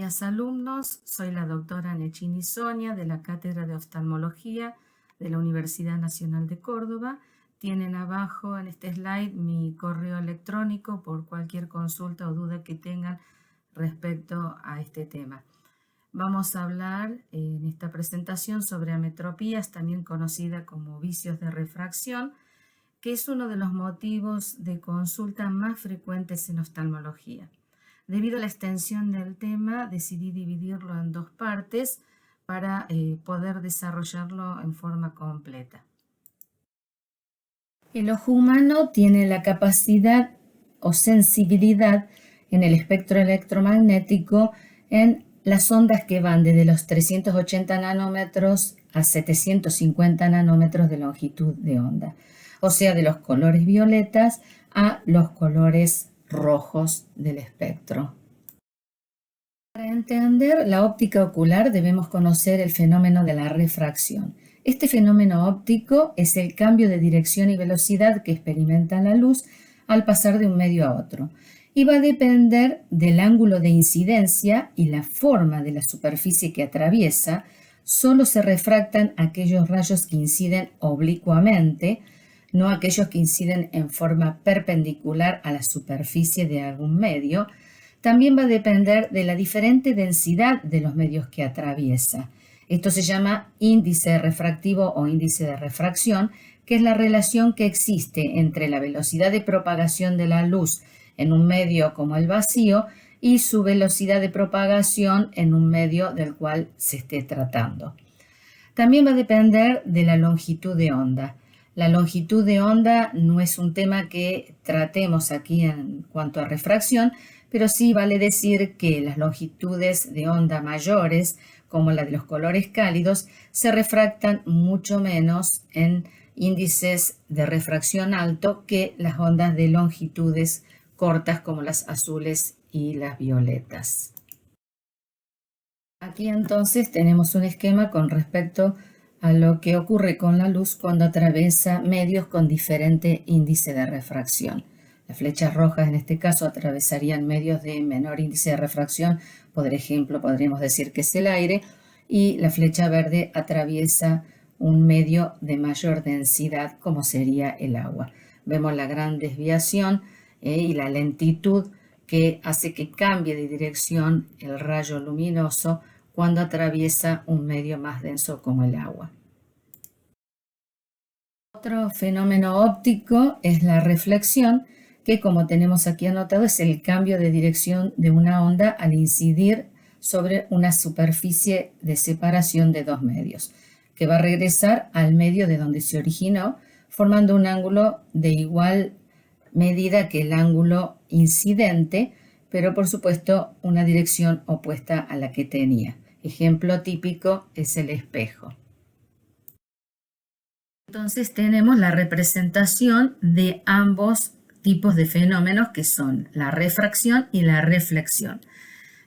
días, alumnos. Soy la doctora Nechini Sonia de la Cátedra de Oftalmología de la Universidad Nacional de Córdoba. Tienen abajo en este slide mi correo electrónico por cualquier consulta o duda que tengan respecto a este tema. Vamos a hablar en esta presentación sobre ametropías, también conocida como vicios de refracción, que es uno de los motivos de consulta más frecuentes en oftalmología. Debido a la extensión del tema, decidí dividirlo en dos partes para poder desarrollarlo en forma completa. El ojo humano tiene la capacidad o sensibilidad en el espectro electromagnético en las ondas que van desde los 380 nanómetros a 750 nanómetros de longitud de onda, o sea, de los colores violetas a los colores rojos del espectro. Para entender la óptica ocular debemos conocer el fenómeno de la refracción. Este fenómeno óptico es el cambio de dirección y velocidad que experimenta la luz al pasar de un medio a otro y va a depender del ángulo de incidencia y la forma de la superficie que atraviesa. Solo se refractan aquellos rayos que inciden oblicuamente, no aquellos que inciden en forma perpendicular a la superficie de algún medio. También va a depender de la diferente densidad de los medios que atraviesa. Esto se llama índice refractivo o índice de refracción, que es la relación que existe entre la velocidad de propagación de la luz en un medio como el vacío y su velocidad de propagación en un medio del cual se esté tratando. También va a depender de la longitud de onda. La longitud de onda no es un tema que tratemos aquí en cuanto a refracción, pero sí vale decir que las longitudes de onda mayores, como la de los colores cálidos, se refractan mucho menos en índices de refracción alto que las ondas de longitudes cortas como las azules y las violetas. Aquí entonces tenemos un esquema con respecto a lo que ocurre con la luz cuando atraviesa medios con diferente índice de refracción. Las flechas rojas en este caso atravesarían medios de menor índice de refracción, por ejemplo, podríamos decir que es el aire, y la flecha verde atraviesa un medio de mayor densidad como sería el agua. Vemos la gran desviación y la lentitud que hace que cambie de dirección el rayo luminoso cuando atraviesa un medio más denso como el agua. Otro fenómeno óptico es la reflexión, que como tenemos aquí anotado es el cambio de dirección de una onda al incidir sobre una superficie de separación de dos medios, que va a regresar al medio de donde se originó, formando un ángulo de igual medida que el ángulo incidente, pero por supuesto una dirección opuesta a la que tenía. Ejemplo típico es el espejo. Entonces tenemos la representación de ambos tipos de fenómenos que son la refracción y la reflexión.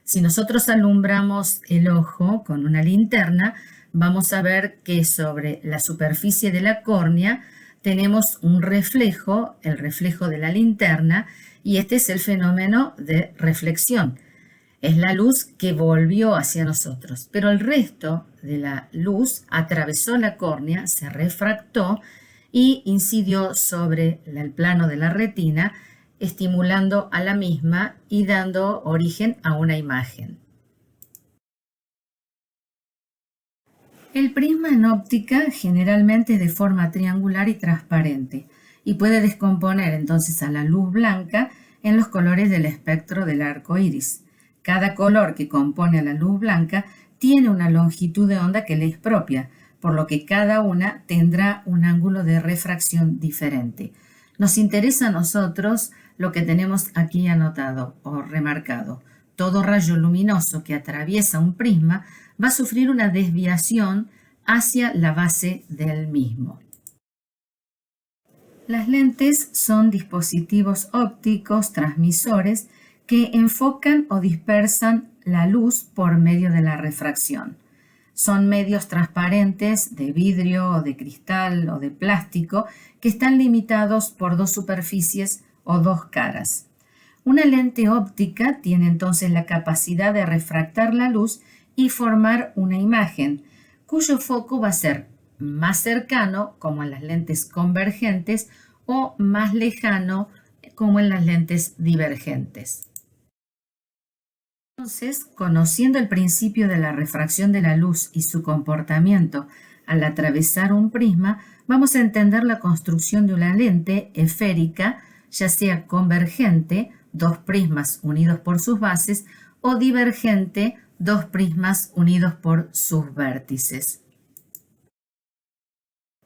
Si nosotros alumbramos el ojo con una linterna, vamos a ver que sobre la superficie de la córnea tenemos un reflejo, el reflejo de la linterna, y este es el fenómeno de reflexión. Es la luz que volvió hacia nosotros, pero el resto de la luz atravesó la córnea, se refractó y incidió sobre el plano de la retina, estimulando a la misma y dando origen a una imagen. El prisma en óptica generalmente es de forma triangular y transparente y puede descomponer entonces a la luz blanca en los colores del espectro del arco iris. Cada color que compone a la luz blanca tiene una longitud de onda que le es propia, por lo que cada una tendrá un ángulo de refracción diferente. Nos interesa a nosotros lo que tenemos aquí anotado o remarcado. Todo rayo luminoso que atraviesa un prisma va a sufrir una desviación hacia la base del mismo. Las lentes son dispositivos ópticos transmisores que enfocan o dispersan la luz por medio de la refracción. Son medios transparentes de vidrio o de cristal o de plástico que están limitados por dos superficies o dos caras. Una lente óptica tiene entonces la capacidad de refractar la luz y formar una imagen, cuyo foco va a ser más cercano, como en las lentes convergentes, o más lejano, como en las lentes divergentes. Entonces, conociendo el principio de la refracción de la luz y su comportamiento al atravesar un prisma, vamos a entender la construcción de una lente esférica, ya sea convergente, dos prismas unidos por sus bases, o divergente, dos prismas unidos por sus vértices.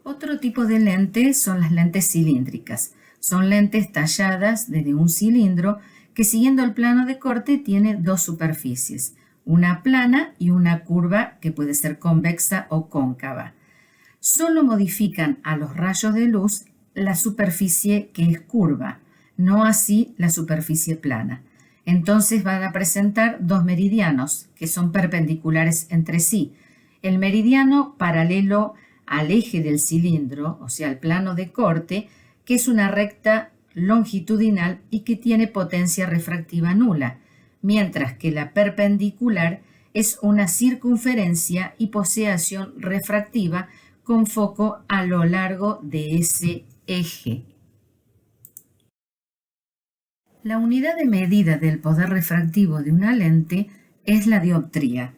Otro tipo de lente son las lentes cilíndricas. Son lentes talladas desde un cilindro que, siguiendo el plano de corte, tiene dos superficies, una plana y una curva que puede ser convexa o cóncava. Solo modifican a los rayos de luz la superficie que es curva, no así la superficie plana. Entonces van a presentar dos meridianos que son perpendiculares entre sí. El meridiano paralelo al eje del cilindro, o sea, al plano de corte, que es una recta longitudinal y que tiene potencia refractiva nula, mientras que la perpendicular es una circunferencia y posee acción refractiva con foco a lo largo de ese eje. La unidad de medida del poder refractivo de una lente es la dioptría.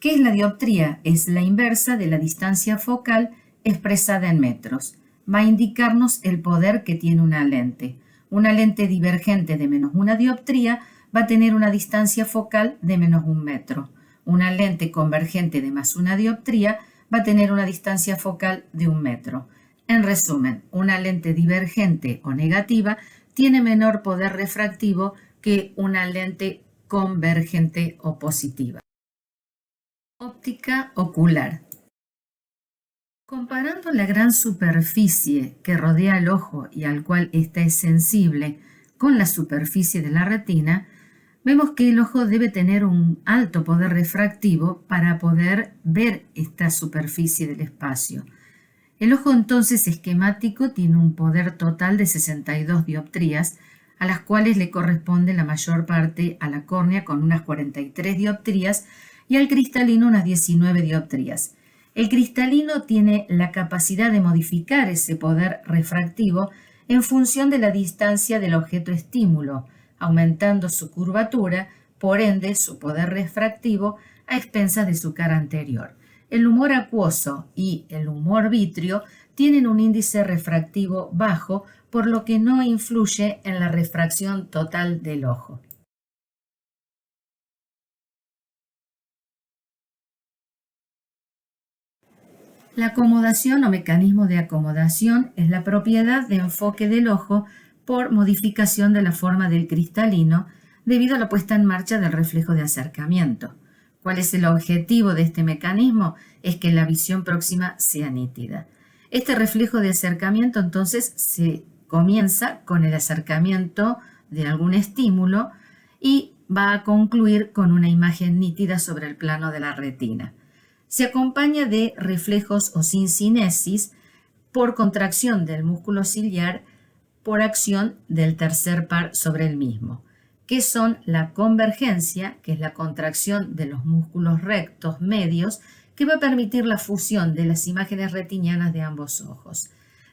¿Qué es la dioptría? Es la inversa de la distancia focal expresada en metros. Va a indicarnos el poder que tiene una lente. Una lente divergente de menos una dioptría va a tener una distancia focal de menos 1 metro. Una lente convergente de más una dioptría va a tener una distancia focal de 1 metro. En resumen, una lente divergente o negativa tiene menor poder refractivo que una lente convergente o positiva. Óptica ocular. Comparando la gran superficie que rodea el ojo y al cual ésta es sensible con la superficie de la retina, vemos que el ojo debe tener un alto poder refractivo para poder ver esta superficie del espacio. El ojo entonces esquemático tiene un poder total de 62 dioptrías, a las cuales le corresponde la mayor parte a la córnea con unas 43 dioptrías y al cristalino unas 19 dioptrías. El cristalino tiene la capacidad de modificar ese poder refractivo en función de la distancia del objeto estímulo, aumentando su curvatura, por ende su poder refractivo, a expensas de su cara anterior. El humor acuoso y el humor vítreo tienen un índice refractivo bajo, por lo que no influye en la refracción total del ojo. La acomodación o mecanismo de acomodación es la propiedad de enfoque del ojo por modificación de la forma del cristalino debido a la puesta en marcha del reflejo de acercamiento. ¿Cuál es el objetivo de este mecanismo? Es que la visión próxima sea nítida. Este reflejo de acercamiento entonces se comienza con el acercamiento de algún estímulo y va a concluir con una imagen nítida sobre el plano de la retina. Se acompaña de reflejos o sincinesis por contracción del músculo ciliar por acción del tercer par sobre el mismo, que son la convergencia, que es la contracción de los músculos rectos medios, que va a permitir la fusión de las imágenes retinianas de ambos ojos.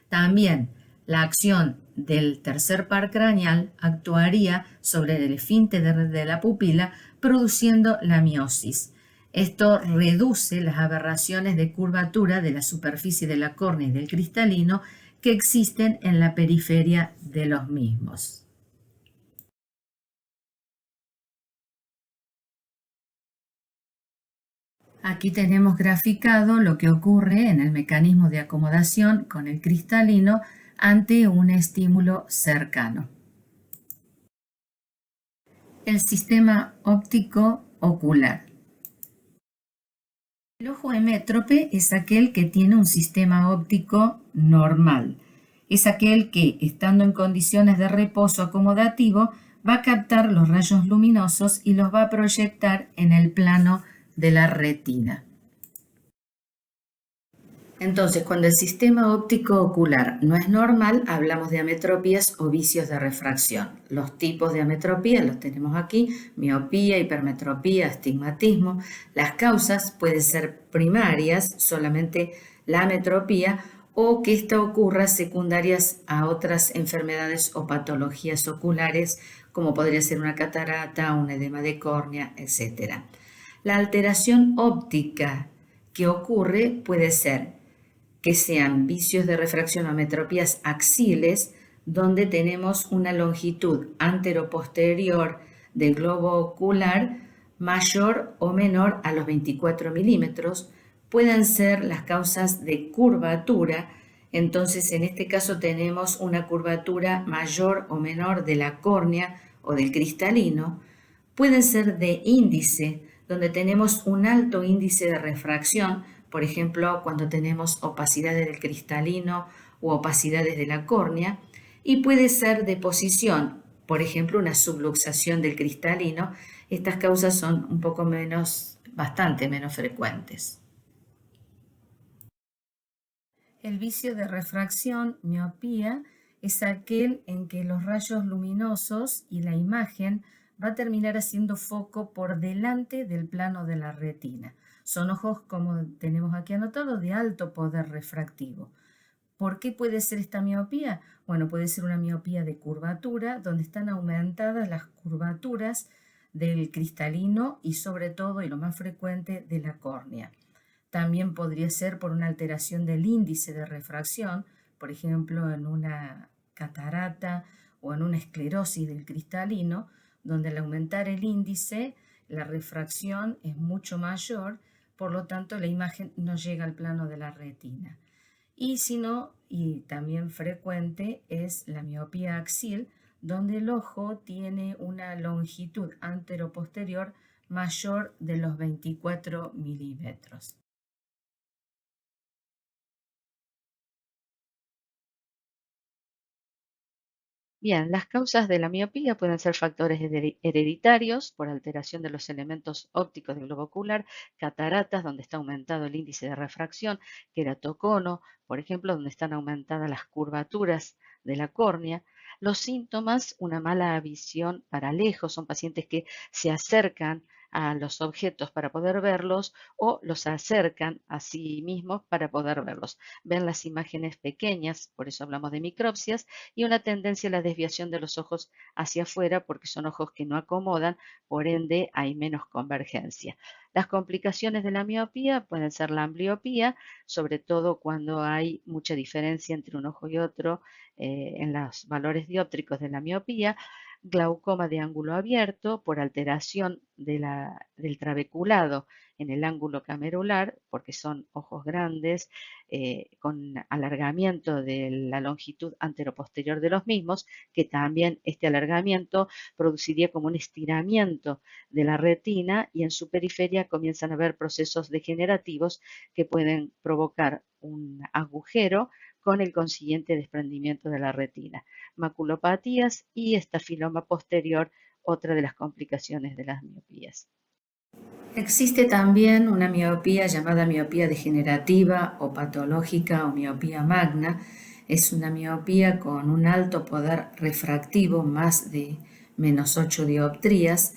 También la acción del tercer par craneal actuaría sobre el esfínter de la pupila, produciendo la miosis. Esto reduce las aberraciones de curvatura de la superficie de la córnea y del cristalino que existen en la periferia de los mismos. Aquí tenemos graficado lo que ocurre en el mecanismo de acomodación con el cristalino ante un estímulo cercano. El sistema óptico ocular. El ojo hemétrope es aquel que tiene un sistema óptico normal. Es aquel que, estando en condiciones de reposo acomodativo, va a captar los rayos luminosos y los va a proyectar en el plano de la retina. Entonces, cuando el sistema óptico ocular no es normal, hablamos de ametropías o vicios de refracción. Los tipos de ametropía los tenemos aquí: miopía, hipermetropía, astigmatismo. Las causas pueden ser primarias, solamente la ametropía, o que ésta ocurra secundarias a otras enfermedades o patologías oculares, como podría ser una catarata, un edema de córnea, etc. La alteración óptica que ocurre puede ser que sean vicios de refracción o ametropías axiles, donde tenemos una longitud antero-posterior del globo ocular mayor o menor a los 24 milímetros. Pueden ser las causas de curvatura. Entonces, en este caso tenemos una curvatura mayor o menor de la córnea o del cristalino. Pueden ser de índice, donde tenemos un alto índice de refracción, por ejemplo, cuando tenemos opacidades del cristalino u opacidades de la córnea. Y puede ser de posición, por ejemplo, una subluxación del cristalino. Estas causas son un poco menos, bastante menos frecuentes. El vicio de refracción, miopía, es aquel en que los rayos luminosos y la imagen va a terminar haciendo foco por delante del plano de la retina. Son ojos, como tenemos aquí anotado, de alto poder refractivo. ¿Por qué puede ser esta miopía? Bueno, puede ser una miopía de curvatura, donde están aumentadas las curvaturas del cristalino y sobre todo, y lo más frecuente, de la córnea. También podría ser por una alteración del índice de refracción, por ejemplo, en una catarata o en una esclerosis del cristalino, donde al aumentar el índice, la refracción es mucho mayor, por lo tanto la imagen no llega al plano de la retina. Y si no, y también frecuente, es la miopía axil, donde el ojo tiene una longitud antero-posterior mayor de los 24 milímetros. Bien, las causas de la miopía pueden ser factores hereditarios por alteración de los elementos ópticos del globo ocular, cataratas donde está aumentado el índice de refracción, queratocono, por ejemplo, donde están aumentadas las curvaturas de la córnea. Los síntomas, una mala visión para lejos, son pacientes que se acercan a los objetos para poder verlos o los acercan a sí mismos para poder verlos. Ven las imágenes pequeñas, por eso hablamos de micropsias, y una tendencia a la desviación de los ojos hacia afuera porque son ojos que no acomodan, por ende hay menos convergencia. Las complicaciones de la miopía pueden ser la ambliopía, sobre todo cuando hay mucha diferencia entre un ojo y otro en los valores dióptricos de la miopía, glaucoma de ángulo abierto por alteración del trabeculado en el ángulo camerular, porque son ojos grandes con alargamiento de la longitud anteroposterior de los mismos, que también este alargamiento produciría como un estiramiento de la retina y en su periferia comienzan a haber procesos degenerativos que pueden provocar un agujero con el consiguiente desprendimiento de la retina. Maculopatías y estafiloma posterior, otra de las complicaciones de las miopías. Existe también una miopía llamada miopía degenerativa o patológica o miopía magna. Es una miopía con un alto poder refractivo, más de -8 dioptrías.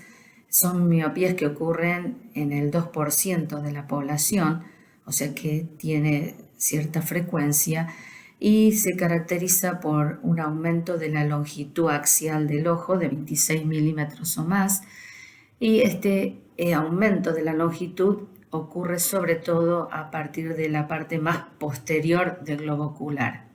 Son miopías que ocurren en el 2% de la población, o sea que tiene cierta frecuencia y se caracteriza por un aumento de la longitud axial del ojo de 26 milímetros o más, y este aumento de la longitud ocurre sobre todo a partir de la parte más posterior del globo ocular.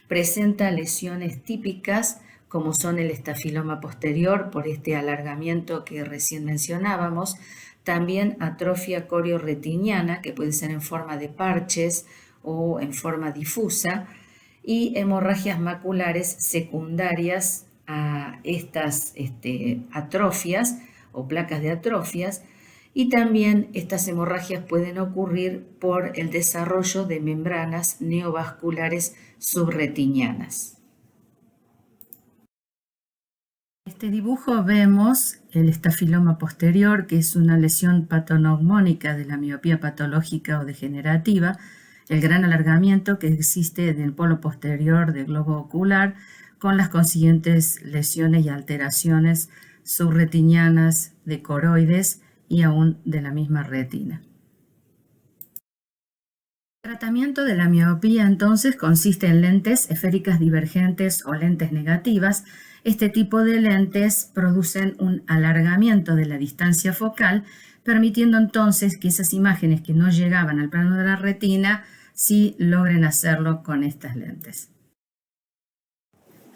Presenta lesiones típicas como son el estafiloma posterior por este alargamiento que recién mencionábamos, también atrofia corioretiniana, que puede ser en forma de parches o en forma difusa, y hemorragias maculares secundarias a estas atrofias o placas de atrofias, y también estas hemorragias pueden ocurrir por el desarrollo de membranas neovasculares subretinianas. En este dibujo vemos el estafiloma posterior, que es una lesión patoneumónica de la miopía patológica o degenerativa. el gran alargamiento que existe en el polo posterior del globo ocular, con las consiguientes lesiones y alteraciones subretinianas, de coroides y aún de la misma retina. El tratamiento de la miopía entonces consiste en lentes esféricas divergentes o lentes negativas. Este tipo de lentes producen un alargamiento de la distancia focal, permitiendo entonces que esas imágenes que no llegaban al plano de la retina sí logren hacerlo con estas lentes.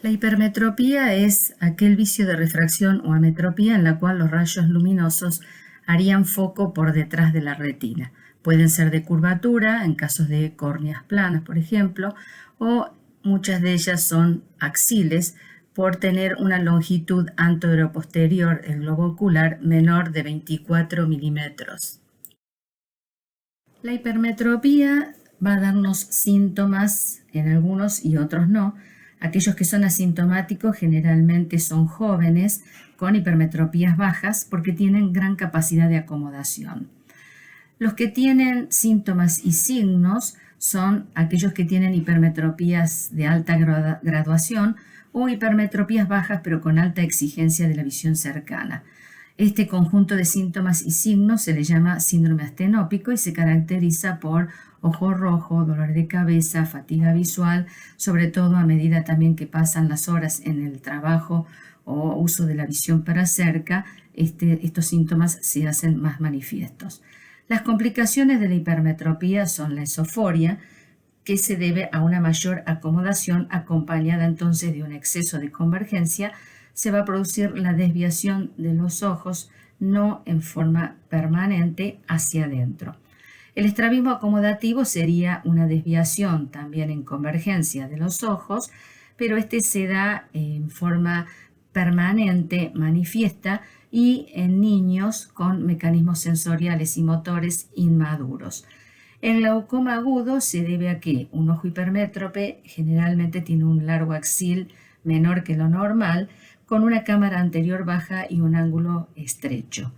La hipermetropía es aquel vicio de refracción o ametropía en la cual los rayos luminosos harían foco por detrás de la retina. Pueden ser de curvatura, en casos de córneas planas, por ejemplo, o muchas de ellas son axiles por tener una longitud anteroposterior del globo ocular menor de 24 milímetros. La hipermetropía va a darnos síntomas en algunos y otros no. Aquellos que son asintomáticos generalmente son jóvenes con hipermetropías bajas porque tienen gran capacidad de acomodación. Los que tienen síntomas y signos son aquellos que tienen hipermetropías de alta graduación o hipermetropías bajas pero con alta exigencia de la visión cercana. Este conjunto de síntomas y signos se le llama síndrome astenópico y se caracteriza por ojo rojo, dolor de cabeza, fatiga visual, sobre todo a medida también que pasan las horas en el trabajo o uso de la visión para cerca, estos síntomas se hacen más manifiestos. Las complicaciones de la hipermetropía son la esoforia, que se debe a una mayor acomodación acompañada entonces de un exceso de convergencia. Se va a producir la desviación de los ojos, no en forma permanente hacia adentro. El estrabismo acomodativo sería una desviación también en convergencia de los ojos, pero este se da en forma permanente, manifiesta, y en niños con mecanismos sensoriales y motores inmaduros. El glaucoma agudo se debe a que un ojo hipermétrope generalmente tiene un largo axil menor que lo normal, con una cámara anterior baja y un ángulo estrecho.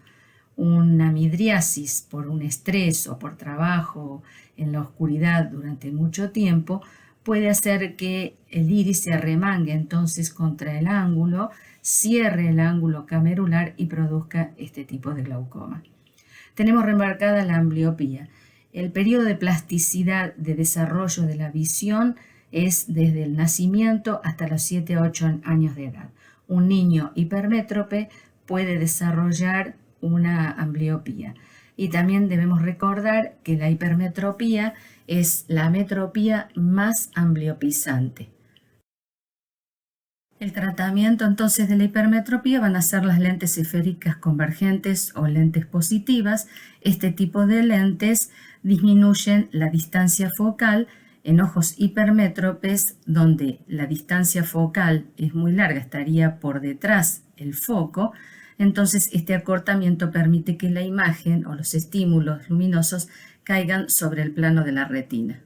Una midriasis por un estrés o por trabajo en la oscuridad durante mucho tiempo puede hacer que el iris se arremangue entonces contra el ángulo, cierre el ángulo camerular y produzca este tipo de glaucoma. Tenemos remarcada la ambliopía. El periodo de plasticidad de desarrollo de la visión es desde el nacimiento hasta los 7 a 8 años de edad. Un niño hipermétrope puede desarrollar una ambliopía. Y también debemos recordar que la hipermetropía es la ametropía más ambliopizante. El tratamiento entonces de la hipermetropía van a ser las lentes esféricas convergentes o lentes positivas. Este tipo de lentes disminuyen la distancia focal en ojos hipermétropes donde la distancia focal es muy larga, estaría por detrás el foco. Entonces este acortamiento permite que la imagen o los estímulos luminosos caigan sobre el plano de la retina.